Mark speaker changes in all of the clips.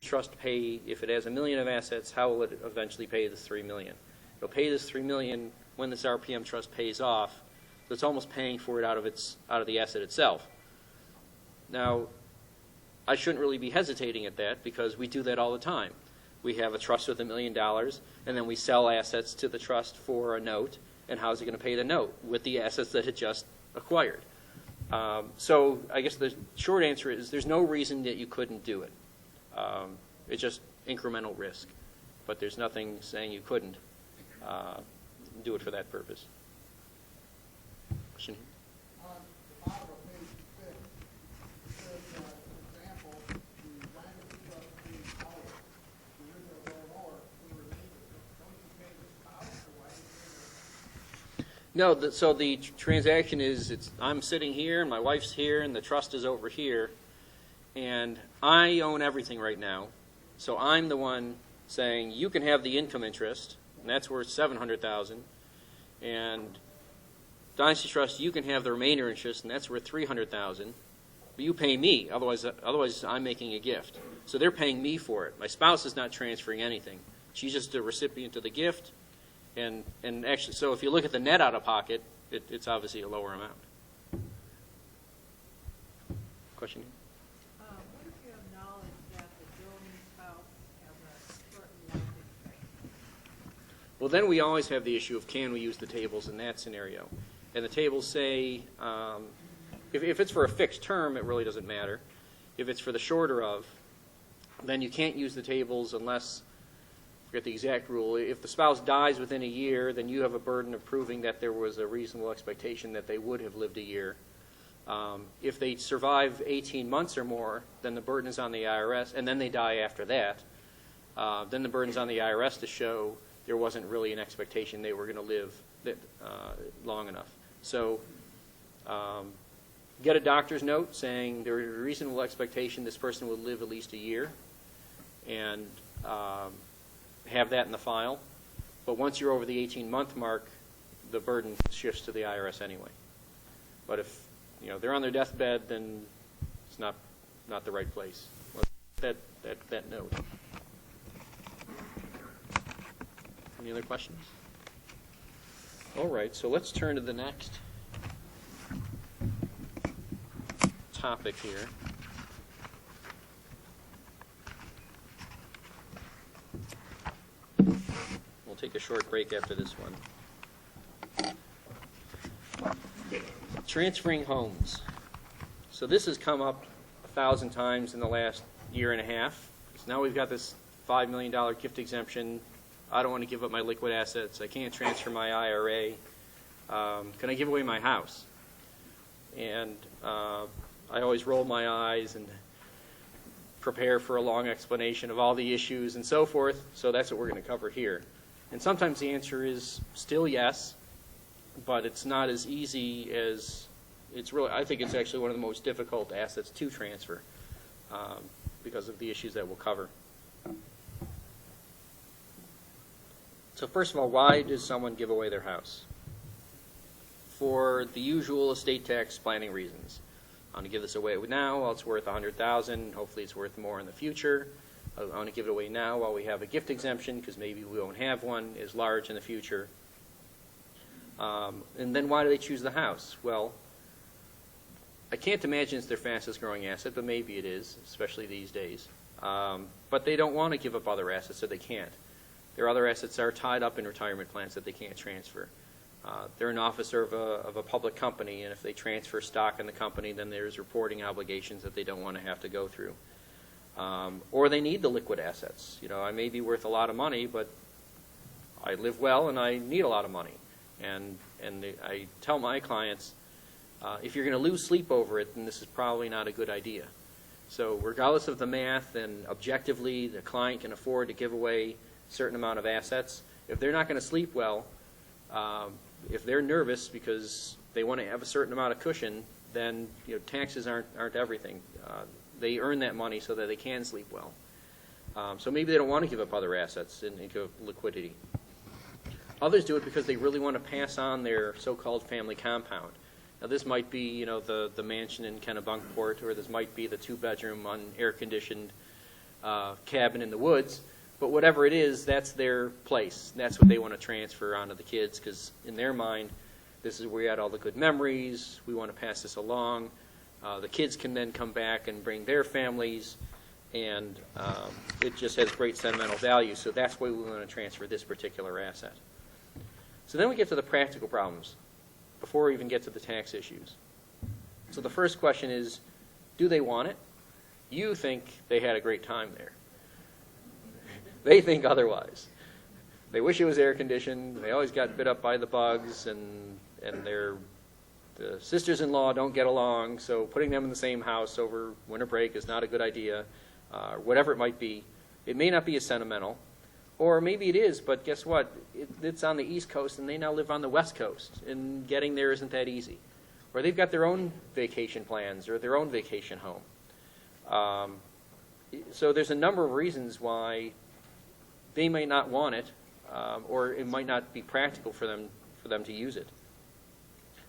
Speaker 1: trust pay, if it has $1 million of assets, how will it eventually pay this $3 million? It'll pay this $3 million when this RPM trust pays off, so it's almost paying for it out of the asset itself. Now, I shouldn't really be hesitating at that because we do that all the time. We have a trust with $1 million, and then we sell assets to the trust for a note, and how's it going to pay the note? With the assets that it just acquired. So I guess the short answer is there's no reason that you couldn't do it. It's just incremental risk, but there's nothing saying you couldn't do it for that purpose. Question?
Speaker 2: On the bottom of page 6, it says, for example, the bankruptcy trust pays out the original loan or the remainder. Don't you pay the spouse, or why do you pay the...
Speaker 1: No, so the transaction is, I'm sitting here, and my wife's here, and the trust is over here, and I own everything right now, so I'm the one saying, you can have the income interest, and that's worth $700,000, and Dynasty Trust, you can have the remainder interest, and that's worth $300,000, but you pay me, otherwise I'm making a gift. So they're paying me for it. My spouse is not transferring anything. She's just a recipient of the gift, and actually, so if you look at the net out of pocket, it's obviously a lower amount. Question?
Speaker 3: What if you have knowledge that the building spouse has a certain life expectancy?
Speaker 1: Well, then we always have the issue of can we use the tables in that scenario. And the tables say, if it's for a fixed term, it really doesn't matter. If it's for the shorter of, then you can't use the tables unless, I forget the exact rule, if the spouse dies within a year, then you have a burden of proving that there was a reasonable expectation that they would have lived a year. If they survive 18 months or more, then the burden is on the IRS, and then they die after that. Then the burden is on the IRS to show there wasn't really an expectation they were going to live long enough. So get a doctor's note saying there was a reasonable expectation this person would live at least a year, and have that in the file. But once you're over the 18-month mark, the burden shifts to the IRS anyway. But if they're on their deathbed, then it's not the right place. That note. Any other questions? All right, so let's turn to the next topic here. We'll take a short break after this one. Transferring homes. So this has come up 1,000 times in the last year and a half. So now we've got this $5 million gift exemption. I don't want to give up my liquid assets. I can't transfer my IRA. Can I give away my house? And I always roll my eyes and prepare for a long explanation of all the issues and so forth. So that's what we're going to cover here. And sometimes the answer is still yes, but it's not as easy as it's really. I think it's actually one of the most difficult assets to transfer because of the issues that we'll cover. So first of all, why does someone give away their house? For the usual estate tax planning reasons. I want to give this away now while it's worth $100,000. Hopefully it's worth more in the future. I want to give it away now while we have a gift exemption because maybe we won't have one as large in the future. And then why do they choose the house? Well, I can't imagine it's their fastest growing asset, but maybe it is, especially these days. But they don't want to give up other assets, so they can't. Their other assets are tied up in retirement plans that they can't transfer. They're an officer of a public company, and if they transfer stock in the company, then there's reporting obligations that they don't want to have to go through. Or they need the liquid assets. I may be worth a lot of money, but I live well and I need a lot of money. And I tell my clients, if you're going to lose sleep over it, then this is probably not a good idea. So regardless of the math and objectively, the client can afford to give away a certain amount of assets. If they're not going to sleep well, if they're nervous because they want to have a certain amount of cushion, then taxes aren't everything. They earn that money so that they can sleep well. So maybe they don't want to give up other assets into liquidity. Others do it because they really want to pass on their so-called family compound. Now this might be the mansion in Kennebunkport, or this might be the 2-bedroom air-conditioned cabin in the woods. But whatever it is, that's their place. That's what they want to transfer onto the kids, because in their mind, this is where we had all the good memories. We want to pass this along. The kids can then come back and bring their families, and it just has great sentimental value. So that's why we want to transfer this particular asset. So then we get to the practical problems before we even get to the tax issues. So the first question is, do they want it? You think they had a great time there. They think otherwise. They wish it was air conditioned. They always got bit up by the bugs, and the sisters-in-law don't get along, so putting them in the same house over winter break is not a good idea. Whatever it might be, it may not be as sentimental, or maybe it is, but guess what? It's on the East Coast, and they now live on the West Coast, and getting there isn't that easy. Or they've got their own vacation plans or their own vacation home. So there's a number of reasons why they may not want it, or it might not be practical for them to use it.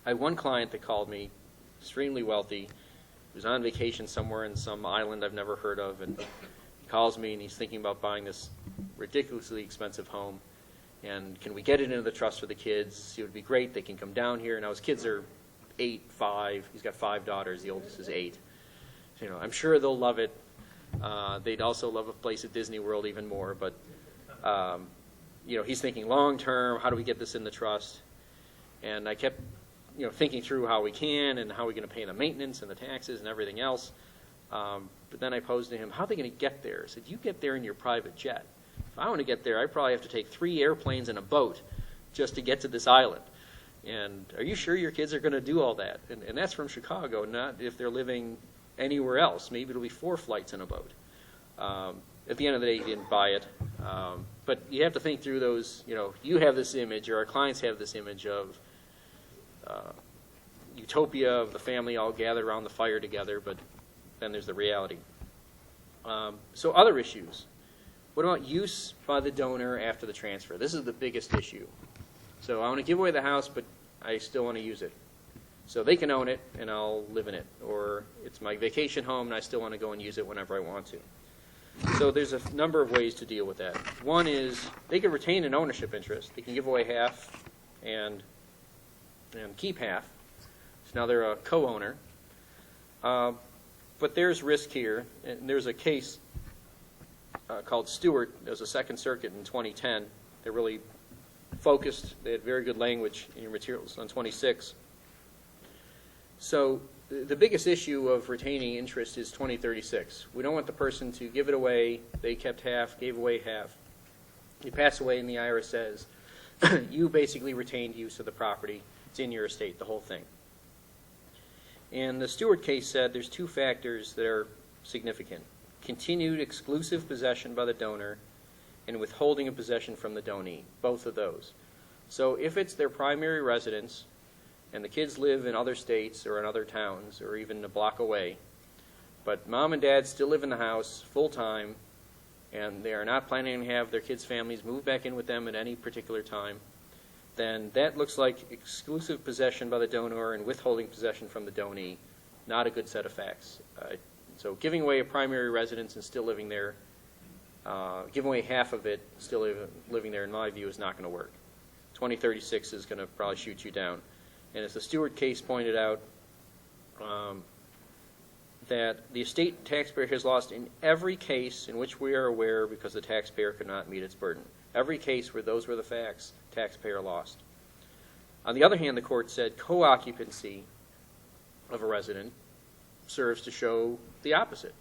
Speaker 1: I had one client that called me, extremely wealthy. He was on vacation somewhere in some island I've never heard of, and he calls me and he's thinking about buying this ridiculously expensive home. And can we get it into the trust for the kids? It would be great. They can come down here. Now his kids are 8, 5. He's got 5 daughters. The oldest is 8. You know, I'm sure they'll love it. They'd also love a place at Disney World even more. But you know, he's thinking long term. How do we get this in the trust? And I kept, you know, thinking through how we can and how we're going to pay the maintenance and the taxes and everything else. But then I posed to him, how are they going to get there? I said, you get there in your private jet. If I want to get there, I probably have to take 3 airplanes and a boat just to get to this island. And are you sure your kids are going to do all that? And that's from Chicago, not if they're living anywhere else. Maybe it'll be 4 flights in a boat. At the end of the day, he didn't buy it. But you have to think through those, you know, you have this image, or our clients have this image of utopia of the family all gathered around the fire together, but then there's the reality. So other issues. What about use by the donor after the transfer? This is the biggest issue. So I want to give away the house, but I still want to use it. So they can own it, and I'll live in it. Or it's my vacation home, and I still want to go and use it whenever I want to. So there's a number of ways to deal with that. One is they can retain an ownership interest. They can give away half and keep half. So now they're a co-owner. But there's risk here. And there's a case called Stewart. There was a Second Circuit in 2010. They really focused. They had very good language in your materials on 26. So the biggest issue of retaining interest is 2036. We don't want the person to give it away. They kept half, gave away half. You pass away, and the IRS says, you basically retained use of the property. It's in your estate, the whole thing. And the Stewart case said there's 2 factors that are significant. Continued exclusive possession by the donor and withholding of possession from the donee, both of those. So if it's their primary residence and the kids live in other states or in other towns or even a block away, but mom and dad still live in the house full-time and they are not planning to have their kids' families move back in with them at any particular time, then that looks like exclusive possession by the donor and withholding possession from the donee, not a good set of facts. So giving away a primary residence and still living there, giving away half of it, still living there, in my view, is not going to work. 2036 is going to probably shoot you down. And as the Stewart case pointed out, that the estate taxpayer has lost in every case in which we are aware because the taxpayer could not meet its burden. Every case where those were the facts, taxpayer lost. On the other hand, the court said co-occupancy of a resident serves to show the opposite.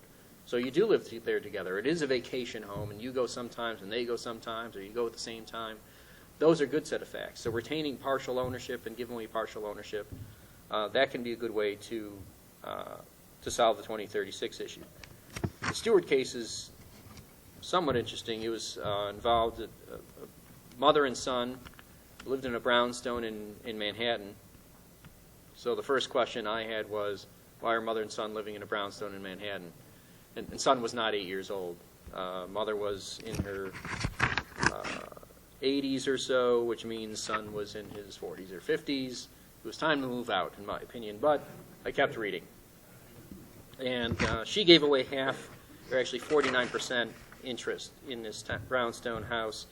Speaker 1: So you do live there together. It is a vacation home, and you go sometimes and they go sometimes, or you go at the same time. Those are good set of facts. So retaining partial ownership and giving away partial ownership, that can be a good way to solve the 2036 issue. The Stewart case is somewhat interesting. It was involved a mother and son lived in a brownstone in Manhattan. So the first question I had was, why are mother and son living in a brownstone in Manhattan? And son was not 8 years old. Mother was in her 80s or so, which means son was in his 40s or 50s. It was time to move out, in my opinion, but I kept reading. And she gave away half or actually 49% interest in this brownstone house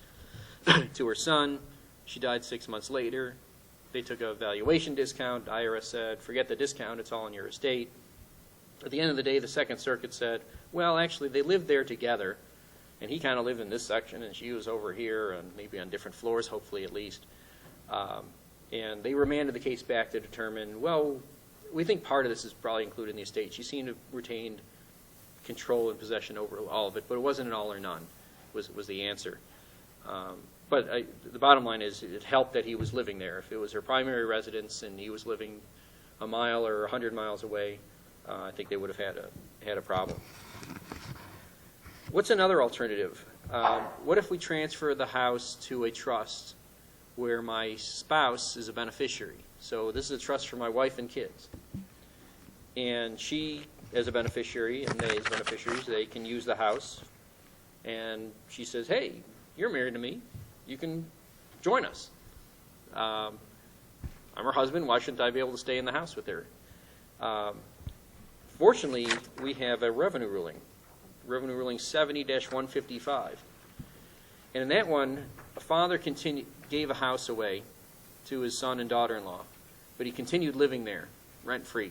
Speaker 1: to her son. She died 6 months later. They took a valuation discount. IRS said, forget the discount, it's all in your estate. At the end of the day, the Second Circuit said, well, actually, they lived there together, and he kind of lived in this section, and she was over here, and maybe on different floors, hopefully at least. And they remanded the case back to determine, well, we think part of this is probably included in the estate. She seemed to have retained control and possession over all of it, but it wasn't an all or none, was the answer. But the bottom line is it helped that he was living there. If it was her primary residence and he was living a mile or 100 miles away, I think they would have had a problem. What's another alternative? What if we transfer the house to a trust where my spouse is a beneficiary? So this is a trust for my wife and kids. And she, as a beneficiary, and they as beneficiaries, they can use the house. And she says, hey, you're married to me. You can join us. I'm her husband. Why shouldn't I be able to stay in the house with her? Fortunately, we have a revenue ruling Ruling 70-155. And in that one, a father gave a house away to his son and daughter-in-law, but he continued living there, rent-free.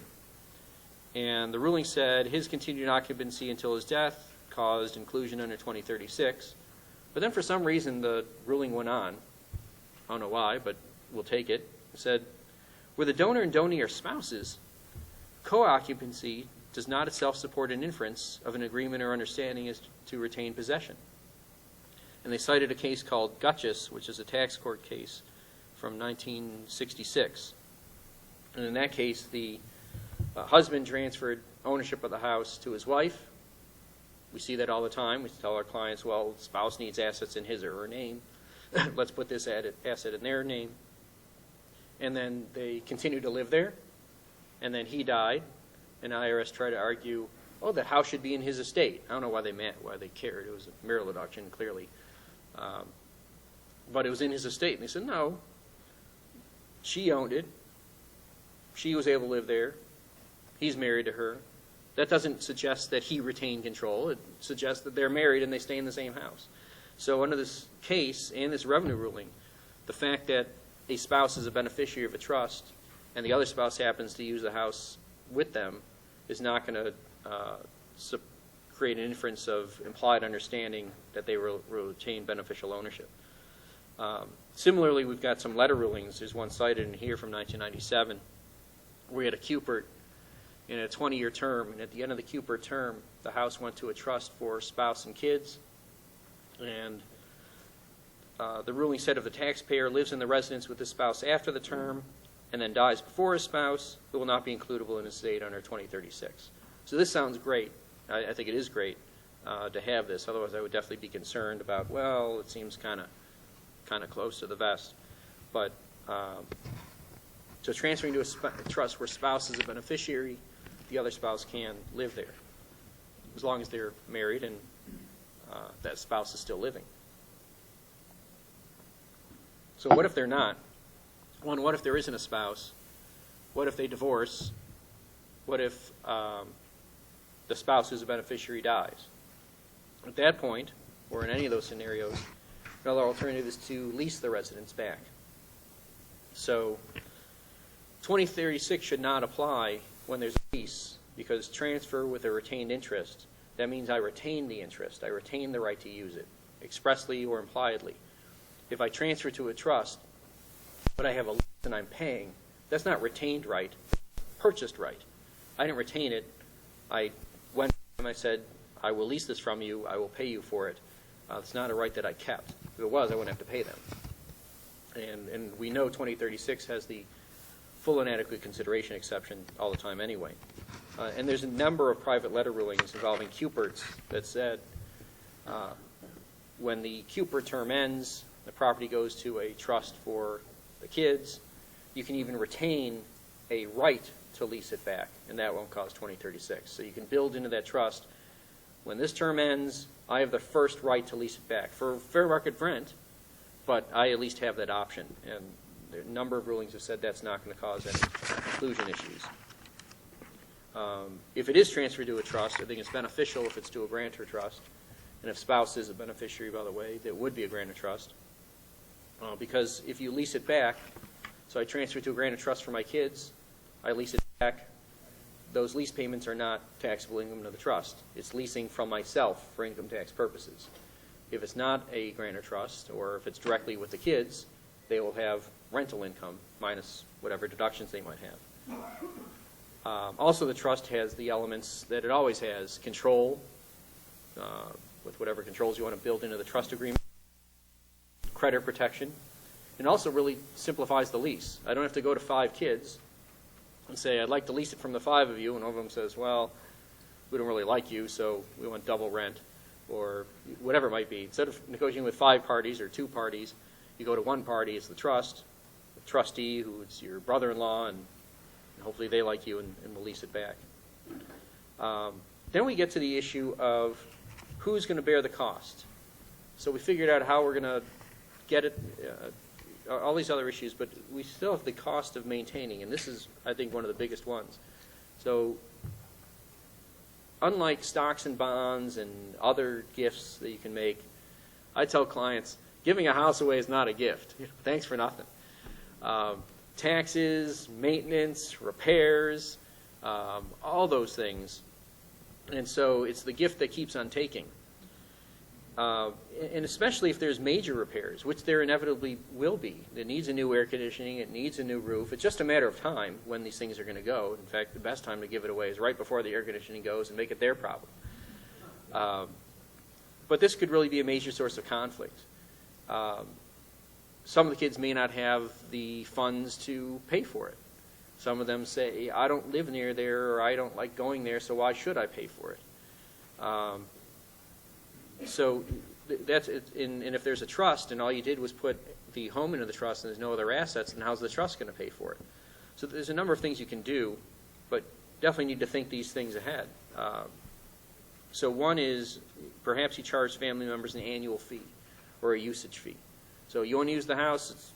Speaker 1: And the ruling said his continued occupancy until his death caused inclusion under 2036. But then for some reason, the ruling went on. I don't know why, but we'll take it. It said, where the donor and donee are spouses, co-occupancy does not itself support an inference of an agreement or understanding as to retain possession. And they cited a case called Gutchess, which is a tax court case from 1966. And in that case, the husband transferred ownership of the house to his wife. We see that all the time. We tell our clients, well, the spouse needs assets in his or her name. Let's put this asset in their name. And then they continued to live there. And then he died. And IRS tried to argue, oh, the house should be in his estate. I don't know why they cared. It was a marital deduction, clearly. But it was in his estate. And they said, no, she owned it. She was able to live there. He's married to her. That doesn't suggest that he retained control. It suggests that they're married and they stay in the same house. So under this case and this revenue ruling, the fact that a spouse is a beneficiary of a trust and the other spouse happens to use the house with them is not going to create an inference of implied understanding that they retain beneficial ownership. Similarly, we've got some letter rulings. There's one cited in here from 1997. We had a Cupert in a 20-year term, and at the end of the Cupert term, the house went to a trust for spouse and kids. And the ruling said if the taxpayer lives in the residence with the spouse after the term and then dies before his spouse, it will not be includable in his estate under 2036. So this sounds great. I think it is great to have this. Otherwise, I would definitely be concerned about, well, it seems kind of close to the vest. But so transferring to a trust where spouse is a beneficiary, the other spouse can live there as long as they're married and that spouse is still living. So what if they're not? One, what if there isn't a spouse? What if they divorce? What if the spouse who's a beneficiary dies? At that point, or in any of those scenarios, another alternative is to lease the residence back. So 2036 should not apply when there's a lease, because transfer with a retained interest, that means I retain the interest. I retain the right to use it, expressly or impliedly. If I transfer to a trust, but I have a lease and I'm paying, that's not retained right, purchased right. I didn't retain it. I went and I said, I will lease this from you. I will pay you for it. It's not a right that I kept. If it was, I wouldn't have to pay them. And we know 2036 has the full and adequate consideration exception all the time anyway. And there's a number of private letter rulings involving Cuperts that said when the Cupert term ends, the property goes to a trust for the kids, you can even retain a right to lease it back, and that won't cause 2036. So you can build into that trust, when this term ends, I have the first right to lease it back for fair market rent, but I at least have that option. And a number of rulings have said that's not going to cause any inclusion issues. If it is transferred to a trust, I think it's beneficial if it's to a grantor trust. And if spouse is a beneficiary, by the way, that would be a grantor trust. Because if you lease it back, so I transfer it to a grantor trust for my kids, I lease it back, those lease payments are not taxable income to the trust. It's leasing from myself for income tax purposes. If it's not a grantor trust, or if it's directly with the kids, they will have rental income minus whatever deductions they might have. Also, the trust has the elements that it always has: control, with whatever controls you want to build into the trust agreement, creditor protection, and also really simplifies the lease. I don't have to go to 5 kids and say, I'd like to lease it from the 5 of you, and one of them says, well, we don't really like you, so we want double rent, or whatever it might be. Instead of negotiating with 5 parties or 2 parties, you go to one party, it's the trust, the trustee, who is your brother-in-law, and hopefully they like you and will lease it back. Then we get to the issue of who's going to bear the cost. So we figured out how we're going to get it, all these other issues, but we still have the cost of maintaining, and this is, I think, one of the biggest ones. So unlike stocks and bonds and other gifts that you can make, I tell clients, giving a house away is not a gift. Thanks for nothing. Taxes, maintenance, repairs, all those things. And so it's the gift that keeps on taking. And especially if there's major repairs, which there inevitably will be. It needs a new air conditioning, it needs a new roof. It's just a matter of time when these things are going to go. In fact, the best time to give it away is right before the air conditioning goes and make it their problem. But this could really be a major source of conflict. Some of the kids may not have the funds to pay for it. Some of them say, I don't live near there, or I don't like going there, so why should I pay for it? So that's it. And if there's a trust and all you did was put the home into the trust and there's no other assets, then how's the trust going to pay for it? So there's a number of things you can do, but definitely need to think these things ahead. So one is perhaps you charge family members an annual fee or a usage fee. So you want to use the house, it's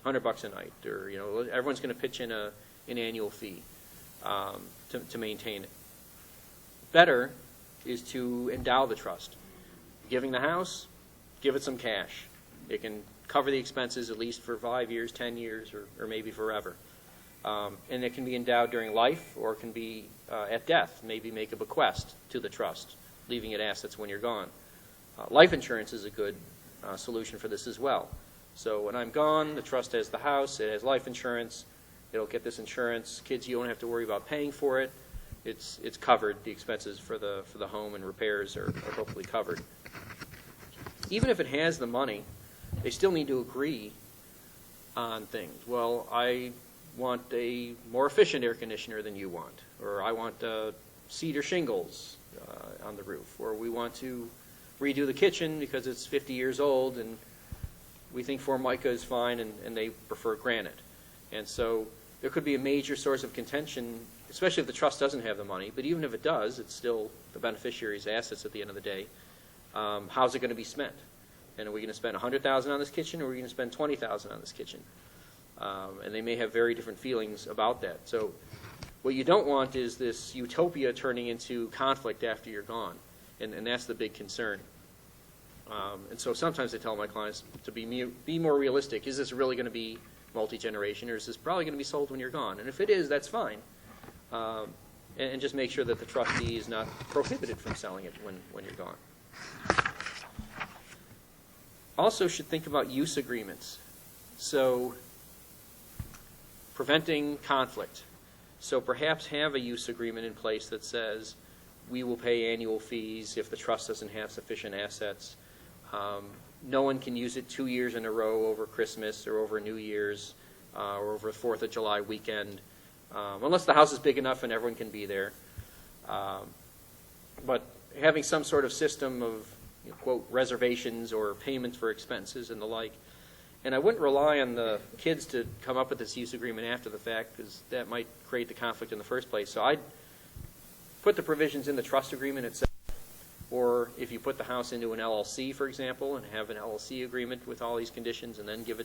Speaker 1: $100 a night, or everyone's going to pitch in an annual fee to maintain it. Better is to endow the trust. Giving the house, give it some cash. It can cover the expenses at least for 5 years, 10 years, or maybe forever. And it can be endowed during life, or it can be at death. Maybe make a bequest to the trust, leaving it assets when you're gone. Life insurance is a good solution for this as well. So when I'm gone, the trust has the house, it has life insurance, it'll get this insurance. Kids, you don't have to worry about paying for it. It's covered. The expenses for the home and repairs are hopefully covered. Even if it has the money, they still need to agree on things. Well, I want a more efficient air conditioner than you want, or I want cedar shingles on the roof, or we want to redo the kitchen because it's 50 years old and we think Formica is fine and they prefer granite. And so there could be a major source of contention, especially if the trust doesn't have the money, but even if it does, it's still the beneficiary's assets at the end of the day. How's it going to be spent? And are we going to spend $100,000 on this kitchen, or are we going to spend $20,000 on this kitchen? And they may have very different feelings about that. So what you don't want is this utopia turning into conflict after you're gone, and that's the big concern. And so sometimes I tell my clients to be more realistic. Is this really going to be multi-generation, or is this probably going to be sold when you're gone? And if it is, that's fine. And just make sure that the trustee is not prohibited from selling it when you're gone. Also should think about use agreements. So preventing conflict. So perhaps have a use agreement in place that says we will pay annual fees if the trust doesn't have sufficient assets. No one can use it 2 years in a row over Christmas or over New Year's or over the 4th of July weekend, unless the house is big enough and everyone can be there. But having some sort of system of, quote, reservations or payments for expenses and the like. And I wouldn't rely on the kids to come up with this use agreement after the fact, because that might create the conflict in the first place. So I'd put the provisions in the trust agreement itself, or if you put the house into an LLC, for example, and have an LLC agreement with all these conditions, and then give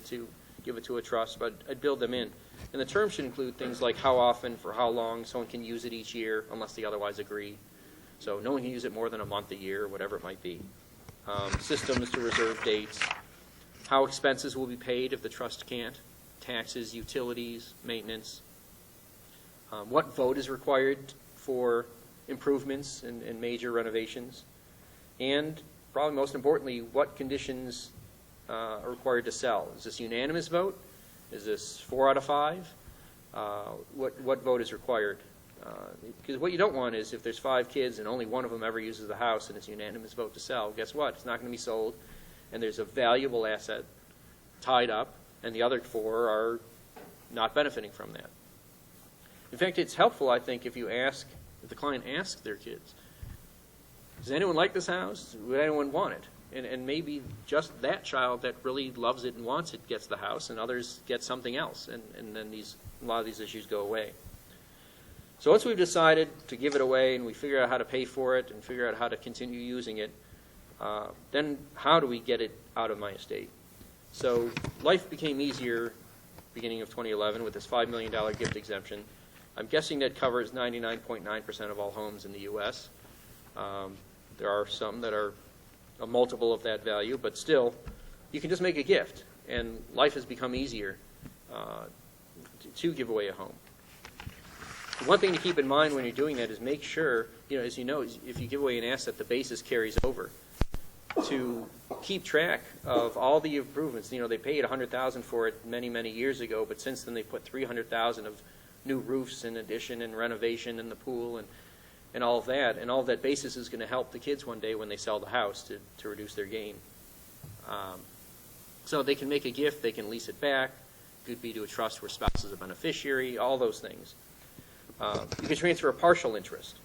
Speaker 1: give it to a trust, but I'd build them in. And the terms should include things like how often, for how long, someone can use it each year, unless they otherwise agree. So no one can use it more than a month a year, whatever it might be. Systems to reserve dates, how expenses will be paid if the trust can't, taxes, utilities, maintenance, what vote is required for improvements and major renovations, and probably most importantly, what conditions are required to sell. Is this unanimous vote? Is this 4 out of 5? What vote is required? Because what you don't want is if there's 5 kids and only one of them ever uses the house and it's unanimous vote to sell, guess what? It's not going to be sold, and there's a valuable asset tied up, and the other 4 are not benefiting from that. In fact, it's helpful, I think, if the client asks their kids, does anyone like this house? Would anyone want it? And maybe just that child that really loves it and wants it gets the house, and others get something else, and then a lot of these issues go away. So once we've decided to give it away and we figure out how to pay for it and figure out how to continue using it, then how do we get it out of my estate? So life became easier beginning of 2011 with this $5 million gift exemption. I'm guessing that covers 99.9% of all homes in the U.S. There are some that are a multiple of that value, but still, you can just make a gift, and life has become easier to give away a home. One thing to keep in mind when you're doing that is make sure, as you know, if you give away an asset, the basis carries over. To keep track of all the improvements, they paid $100,000 for it many, many years ago, but since then they put $300,000 of new roofs and addition and renovation in the pool and all of that. And all of that basis is going to help the kids one day when they sell the house to reduce their gain. So they can make a gift, they can lease it back, could be to a trust where spouse is a beneficiary, all those things. You can transfer a partial interest.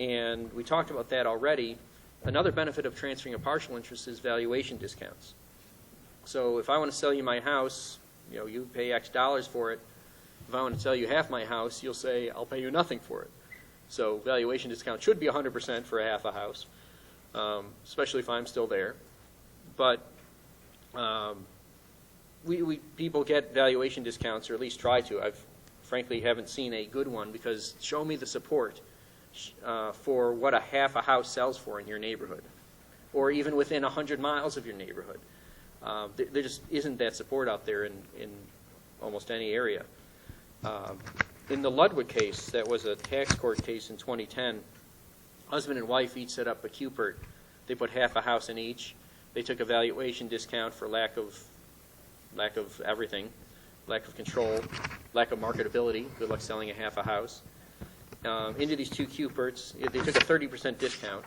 Speaker 1: And we talked about that already. Another benefit of transferring a partial interest is valuation discounts. So if I want to sell you my house, you pay X dollars for it. If I want to sell you half my house, you'll say, I'll pay you nothing for it. So valuation discount should be 100% for half a house, especially if I'm still there. But people get valuation discounts, or at least try to. I've frankly haven't seen a good one, because show me the support for what a half a house sells for in your neighborhood, or even within 100 miles of your neighborhood. There just isn't that support out there in almost any area. In the Ludwig case, that was a tax court case in 2010, husband and wife each set up a QPERT. They put half a house in each. They took a valuation discount for lack of everything, lack of control, lack of marketability. Good luck selling a half a house. Into these 2 QPERTs, they took a 30% discount.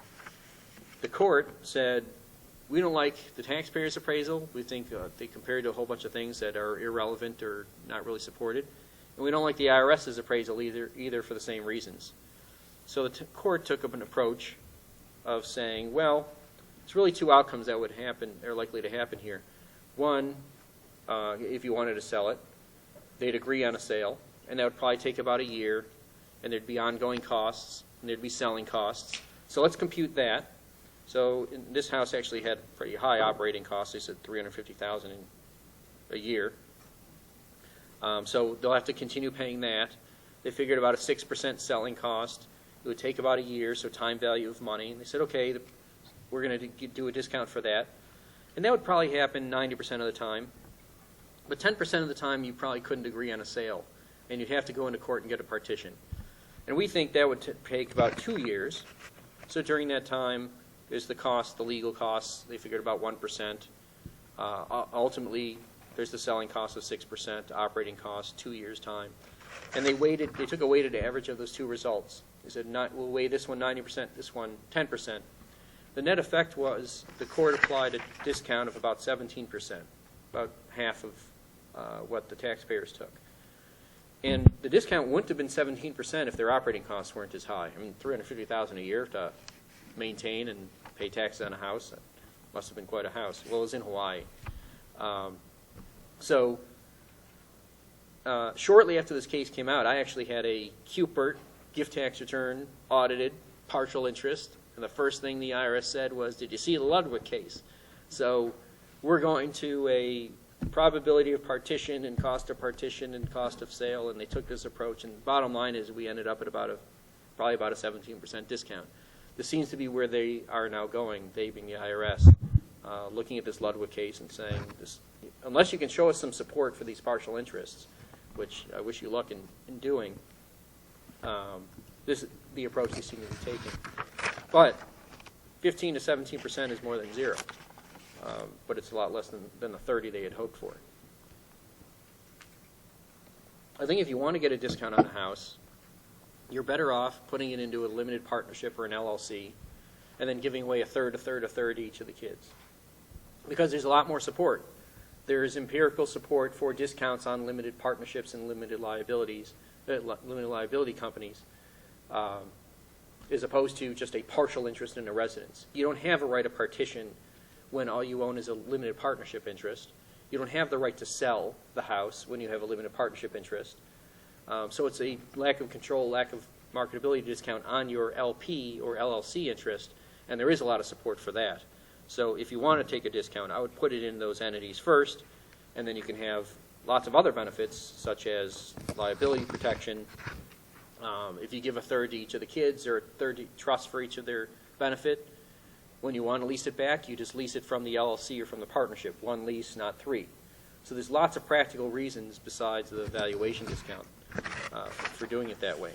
Speaker 1: The court said, we don't like the taxpayer's appraisal. We think they compared to a whole bunch of things that are irrelevant or not really supported. And we don't like the IRS's appraisal either for the same reasons. So the court took up an approach of saying, well, it's really 2 outcomes that would happen, are likely to happen here. One, if you wanted to sell it, they'd agree on a sale, and that would probably take about a year, and there'd be ongoing costs, and there'd be selling costs. So let's compute that. So this house actually had pretty high operating costs. They said $350,000 a year. So they'll have to continue paying that. They figured about a 6% selling cost. It would take about a year, so time value of money. And they said, okay, we're going to do a discount for that. And that would probably happen 90% of the time. But 10% of the time, you probably couldn't agree on a sale, and you'd have to go into court and get a partition. And we think that would take about 2 years. So during that time, there's the cost, the legal costs. They figured about 1%. Ultimately, there's the selling cost of 6%, operating cost, 2 years' time. And they took a weighted average of those 2 results. They said, we'll weigh this one 90%, this one 10%. The net effect was the court applied a discount of about 17%, about half of what the taxpayers took. And the discount wouldn't have been 17% if their operating costs weren't as high. I mean, $350,000 a year to maintain and pay taxes on a house, that must have been quite a house. Well, it was in Hawaii. Shortly after this case came out, I actually had a QPERT, gift tax return, audited, partial interest, and the first thing the IRS said was, did you see the Ludwig case? So we're going to a probability of partition and cost of partition and cost of sale, and they took this approach, and the bottom line is we ended up at probably about a 17% discount. This seems to be where they are now going, they being the IRS, looking at this Ludwig case and saying, unless you can show us some support for these partial interests, which I wish you luck in doing, this is the approach they seem to be taking. But 15 to 17% is more than zero, but it's a lot less than the 30 they had hoped for. I think if you want to get a discount on a house, you're better off putting it into a limited partnership or an LLC, and then giving away a third each of the kids. Because there's a lot more support. There is empirical support for discounts on limited partnerships and limited liability companies, as opposed to just a partial interest in a residence. You don't have a right of partition when all you own is a limited partnership interest. You don't have the right to sell the house when you have a limited partnership interest. So it's a lack of control, lack of marketability discount on your LP or LLC interest, and there is a lot of support for that. So if you want to take a discount, I would put it in those entities first, and then you can have lots of other benefits, such as liability protection. If you give a third to each of the kids or a third trust for each of their benefit, when you want to lease it back, you just lease it from the LLC or from the partnership. One lease, not three. So there's lots of practical reasons besides the valuation discount for doing it that way.